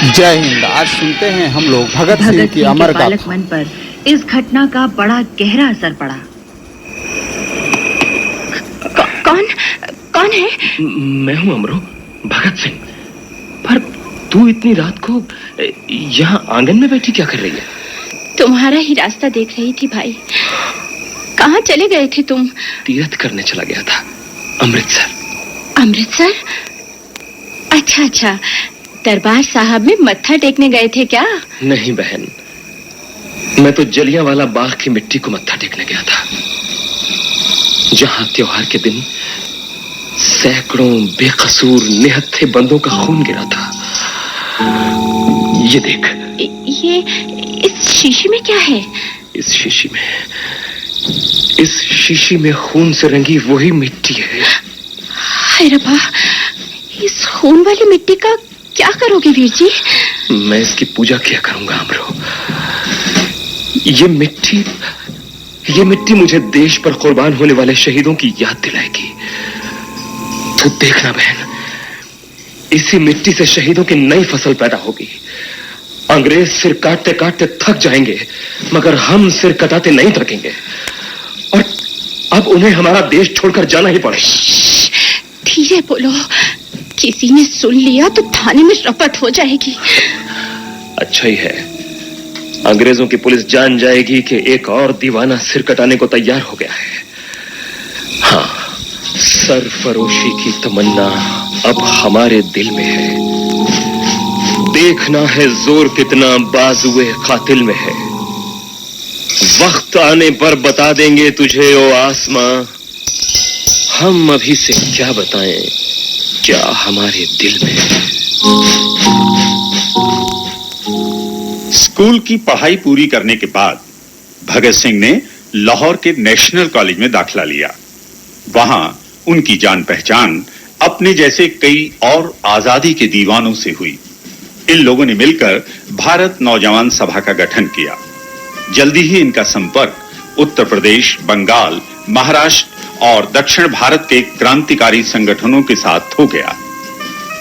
जय हिंद। आज सुनते हैं हम लोग भगत सिंह की अमर बालक गाथा। मन पर इस घटना का बड़ा गहरा असर पड़ा। कौन कौन है? मैं हूँ अमरो, भगत सिंह। पर तू इतनी रात को यहाँ आंगन में बैठी क्या कर रही है? तुम्हारा ही रास्ता देख रही थी भाई। कहाँ चले गए थे तुम? तीर्थ करने चला गया था, अमृतसर। अमृतसर? अच्छा अच्छा, दरबार साहब में मत्था टेकने गए थे क्या? नहीं बहन, मैं तो जलियांवाला बाग की मिट्टी को मत्था टेकने गया था, जहां त्योहार के दिन सैकड़ों बेकसूर निहत्थे बंदों का खून गिरा था। ये देख। ये इस शीशी में क्या है? इस शीशी में खून से रंगी वही मिट्टी है। हाय रब्बा, इस खून वाली मिट्टी का क्या करोगे वीर जी? मैं इसकी पूजा किया करूंगा अमरो। ये मिट्टी मुझे देश पर कुर्बान होने वाले शहीदों की याद दिलाएगी। तो देखना बहन, इसी मिट्टी से शहीदों की नई फसल पैदा होगी। अंग्रेज सिर काटते काटते थक जाएंगे, मगर हम सिर कटाते नहीं थकेंगे। और अब उन्हें हमारा देश छोड़कर जाना ही पड़ेगा। धीरे बोलो, किसी ने सुन लिया तो थाने में रपट हो जाएगी। अच्छा ही है, अंग्रेजों की पुलिस जान जाएगी कि एक और दीवाना सिर कटाने को तैयार हो गया है। हाँ, सरफरोशी की तमन्ना अब हमारे दिल में है। देखना है जोर कितना बाजुए कातिल में है। वक्त आने पर बता देंगे तुझे ओ आसमां, हम अभी से क्या बताएं क्या हमारे दिल में है। स्कूल की पढ़ाई पूरी करने के बाद भगत सिंह ने लाहौर के नेशनल कॉलेज में दाखिला लिया। वहां उनकी जान पहचान अपने जैसे कई और आजादी के दीवानों से हुई। इन लोगों ने मिलकर भारत नौजवान सभा का गठन किया। जल्दी ही इनका संपर्क उत्तर प्रदेश, बंगाल, महाराष्ट्र और दक्षिण भारत के क्रांतिकारी संगठनों के साथ हो गया।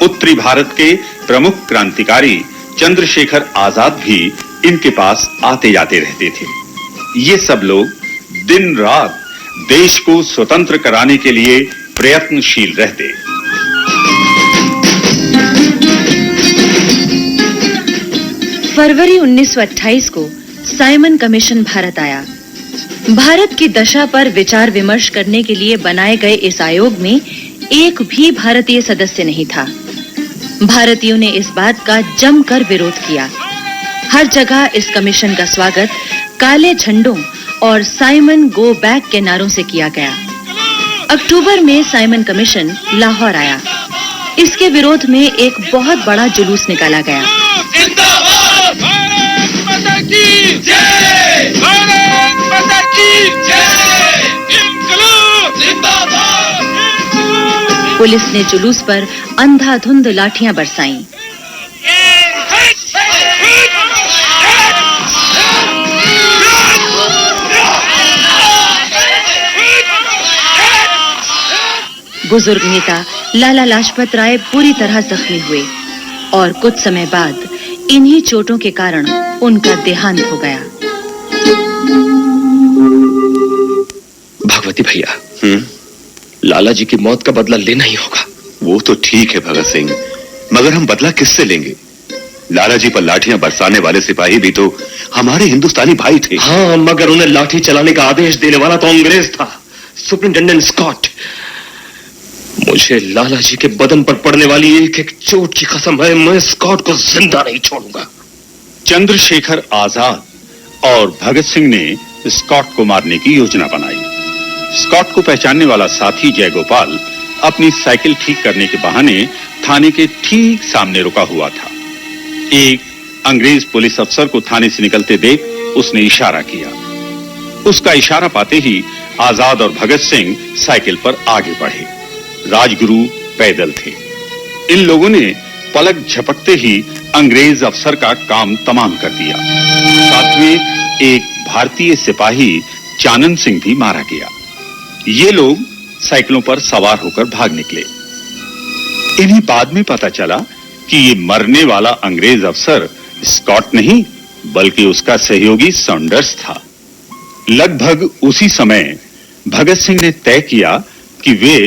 उत्तरी भारत के प्रमुख क्रांतिकारी चंद्रशेखर आजाद भी इनके पास आते जाते रहते थे। ये सब लोग दिन रात देश को स्वतंत्र कराने के लिए प्रयत्नशील रहते। फरवरी 1928 को साइमन कमीशन भारत आया। भारत की दशा पर विचार विमर्श करने के लिए बनाए गए इस आयोग में एक भी भारतीय सदस्य नहीं था। भारतीयों ने इस बात का जमकर विरोध किया। हर जगह इस कमीशन का स्वागत काले झंडों और साइमन गो बैक के नारों से किया गया। अक्टूबर में साइमन कमीशन लाहौर आया। इसके विरोध में एक बहुत बड़ा जुलूस निकाला गया। जिंदाबाद भारत माता की जय, भारत माता की जय, इनकलाब जिंदाबाद। पुलिस ने जुलूस पर अंधाधुंध लाठियां बरसाईं। बुजुर्ग नेता लाला लाजपत राय बुरी तरह जख्मी हुए और कुछ समय बाद इन्हीं चोटों के कारण उनका देहांत हो गया। भगवती भैया, लाला जी की मौत का बदला लेना ही होगा। वो तो ठीक है भगत सिंह, मगर हम बदला किससे लेंगे? लाला जी पर लाठियां बरसाने वाले सिपाही भी तो हमारे हिंदुस्तानी भाई थे। हाँ, मगर उन्हें लाठी चलाने का आदेश देने वाला तो अंग्रेज था, सुपरिंटेंडेंट स्कॉट। मुझे लाला जी के बदन पर पड़ने वाली एक एक चोट की कसम है, मैं स्कॉट को जिंदा नहीं छोड़ूंगा। चंद्रशेखर आजाद और भगत सिंह ने स्कॉट को मारने की योजना बनाई। स्कॉट को पहचानने वाला साथी जयगोपाल अपनी साइकिल ठीक करने के बहाने थाने के ठीक सामने रुका हुआ था। एक अंग्रेज पुलिस अफसर को थाने से निकलते देख उसने इशारा किया। उसका इशारा पाते ही आजाद और भगत सिंह साइकिल पर आगे बढ़े। राजगुरु पैदल थे। इन लोगों ने पलक झपकते ही अंग्रेज अफसर का काम तमाम कर दिया। साथ में एक भारतीय सिपाही चानन सिंह भी मारा गया। ये लोग साइकिलों पर सवार होकर भाग निकले। इन्हें बाद में पता चला कि ये मरने वाला अंग्रेज अफसर स्कॉट नहीं बल्कि उसका सहयोगी सॉन्डर्स था। लगभग उसी समय भगत सिंह ने तय किया कि वे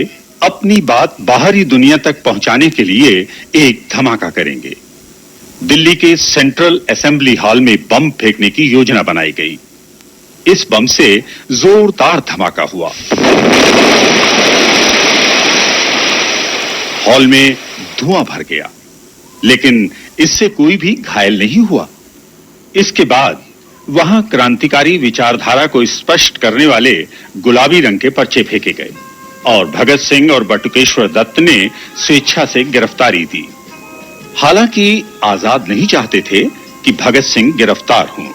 अपनी बात बाहरी दुनिया तक पहुंचाने के लिए एक धमाका करेंगे। दिल्ली के सेंट्रल असेंबली हॉल में बम फेंकने की योजना बनाई गई। इस बम से जोरदार धमाका हुआ। हॉल में धुआं भर गया, लेकिन इससे कोई भी घायल नहीं हुआ। इसके बाद वहां क्रांतिकारी विचारधारा को स्पष्ट करने वाले गुलाबी रंग के पर्चे फेंके गए और भगत सिंह और बटुकेश्वर दत्त ने स्वेच्छा से गिरफ्तारी दी। हालांकि आजाद नहीं चाहते थे कि भगत सिंह गिरफ्तार हों।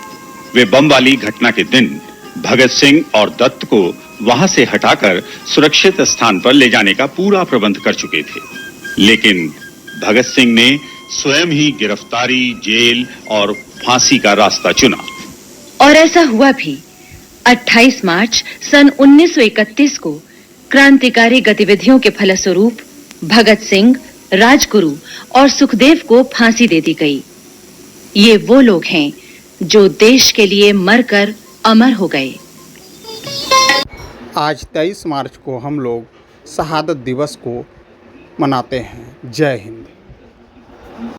वे बम वाली घटना के दिन भगत सिंह और दत्त को वहां से हटाकर सुरक्षित स्थान पर ले जाने का पूरा प्रबंध कर चुके थे, लेकिन भगत सिंह ने स्वयं ही गिरफ्तारी, जेल और फांसी का रास्ता चुना। और ऐसा हुआ भी। 28 मार्च सन 1931 को क्रांतिकारी गतिविधियों के फलस्वरूप भगत सिंह, राजगुरु और सुखदेव को फांसी दे दी गई। ये वो लोग हैं जो देश के लिए मरकर अमर हो गए। आज 23 मार्च को हम लोग शहादत दिवस को मनाते हैं। जय हिंद।